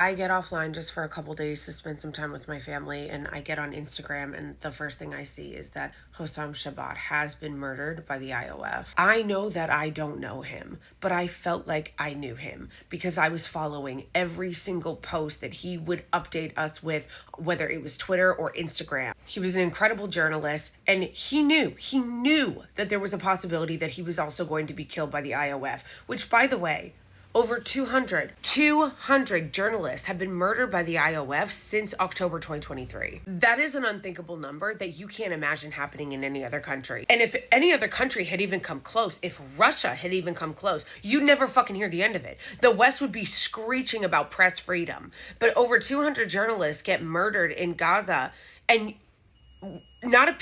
I get offline just for a couple days to spend some time with my family, and I get on Instagram, and the first thing I see is that Hossam Shabat has been murdered by the IOF. I know that I don't know him, but I felt like I knew him because I was following every single post that he would update us with, whether it was Twitter or Instagram. He was an incredible journalist, and he knew that there was a possibility that he was also going to be killed by the IOF, which, by the way, over 200 journalists have been murdered by the IOF since October 2023. That is an unthinkable number that you can't imagine happening in any other country. And if any other country had even come close, if Russia had even come close, you'd never fucking hear the end of it. The West would be screeching about press freedom. But over 200 journalists get murdered in Gaza, and not a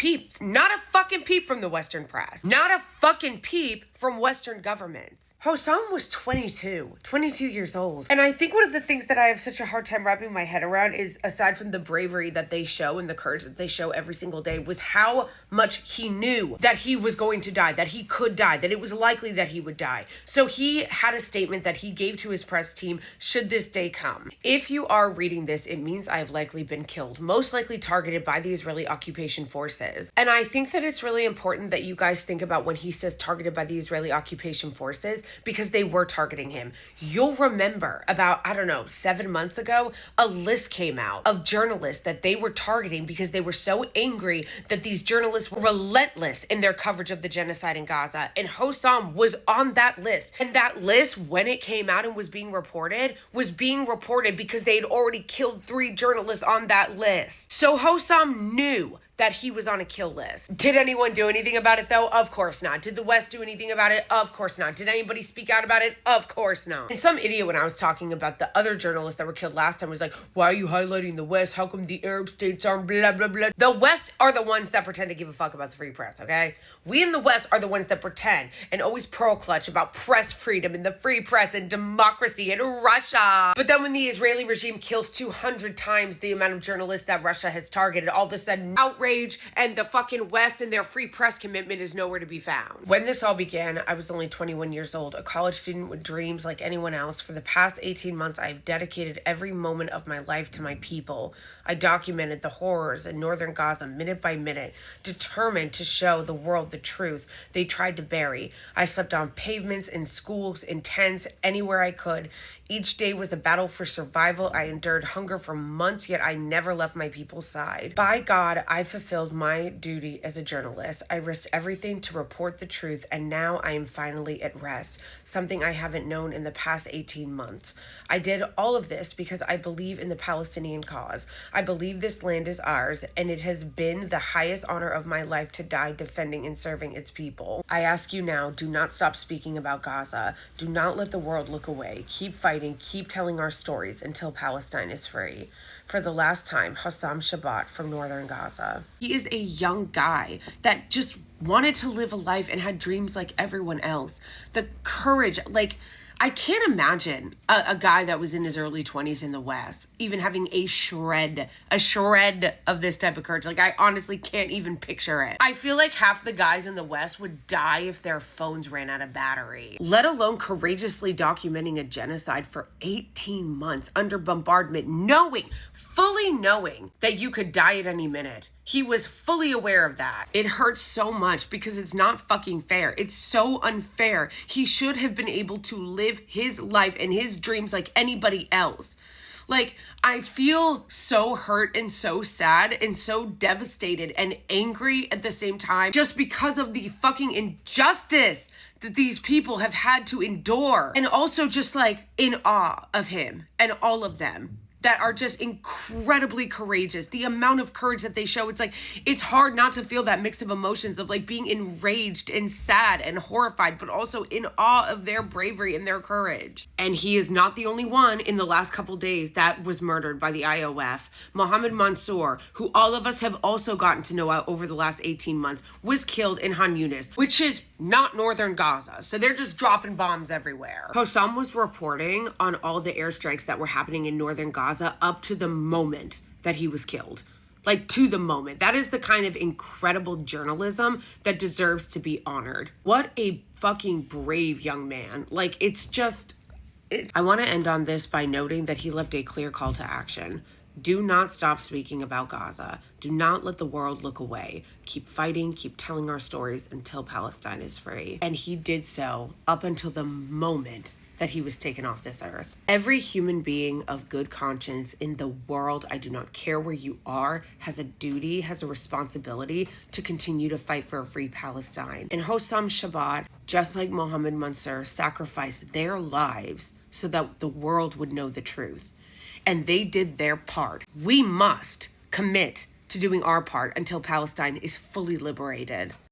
fucking peep from the Western press. Not a fucking peep from Western governments. Hossam was 22 years old. And I think one of the things that I have such a hard time wrapping my head around is, aside from the bravery that they show and the courage that they show every single day, was how much he knew that he was going to die, that he could die, that it was likely that he would die. So he had a statement that he gave to his press team, should this day come. If you are reading this, it means I have likely been killed, most likely targeted by the Israeli occupation forces. And I think that it's really important that you guys think about when he says targeted by the Israeli occupation forces, because they were targeting him. You'll remember about, 7 months ago, a list came out of journalists that they were targeting because they were so angry that these journalists were relentless in their coverage of the genocide in Gaza. And Hossam was on that list. And that list, when it came out and was being reported because they had already killed 3 journalists on that list. So Hossam knew that he was on a kill list. Did anyone do anything about it, though? Of course not. Did the West do anything about it? Of course not. Did anybody speak out about it? Of course not. And some idiot, when I was talking about the other journalists that were killed last time, was like, why are you highlighting the West? How come the Arab states aren't blah, blah, blah? The West are the ones that pretend to give a fuck about the free press, okay? We in the West are the ones that pretend and always pearl clutch about press freedom and the free press and democracy and Russia. But then when the Israeli regime kills 200 times the amount of journalists that Russia has targeted, all of a sudden outrage and the fucking West and their free press commitment is nowhere to be found. When this all began, I was only 21 years old, a college student with dreams like anyone else. For the past 18 months, I've dedicated every moment of my life to my people. I documented the horrors in northern Gaza minute by minute, determined to show the world the truth they tried to bury. I slept on pavements, in schools, in tents, anywhere I could. Each day was a battle for survival. I endured hunger for months, yet I never left my people's side. By God, I fulfilled my duty as a journalist. I risked everything to report the truth, and now I am finally at rest, something I haven't known in the past 18 months. I did all of this because I believe in the Palestinian cause. I believe this land is ours, and it has been the highest honor of my life to die defending and serving its people. I ask you now, do not stop speaking about Gaza. Do not let the world look away. Keep fighting. Keep telling our stories until Palestine is free. For the last time, Hossam Shabat from northern Gaza. He is a young guy that just wanted to live a life and had dreams like everyone else. The courage, I can't imagine a guy that was in his early 20s in the West even having a shred of this type of courage. I honestly can't even picture it. I feel like half the guys in the West would die if their phones ran out of battery, let alone courageously documenting a genocide for 18 months under bombardment, fully knowing that you could die at any minute. He was fully aware of that. It hurts so much because it's not fucking fair. It's so unfair. He should have been able to live his life and his dreams like anybody else. I feel so hurt and so sad and so devastated and angry at the same time just because of the fucking injustice that these people have had to endure. And also just in awe of him and all of them that are just incredibly courageous. The amount of courage that they show, it's hard not to feel that mix of emotions of being enraged and sad and horrified, but also in awe of their bravery and their courage. And he is not the only one in the last couple days that was murdered by the IOF. Mohammed Monsour, who all of us have also gotten to know over the last 18 months, was killed in Khan Younis, which is not northern Gaza. So they're just dropping bombs everywhere. Hossam was reporting on all the airstrikes that were happening in northern Gaza up to the moment that he was killed. To the moment. That is the kind of incredible journalism that deserves to be honored. What a fucking brave young man. It's just I want to end on this by noting that he left a clear call to action. Do not stop speaking about Gaza. Do not let the world look away. Keep fighting, keep telling our stories until Palestine is free. And he did so up until the moment that he was taken off this earth. Every human being of good conscience in the world, I do not care where you are, has a duty, has a responsibility to continue to fight for a free Palestine. And Hossam Shabat, just like Mohammed Monsour, sacrificed their lives so that the world would know the truth. And they did their part. We must commit to doing our part until Palestine is fully liberated.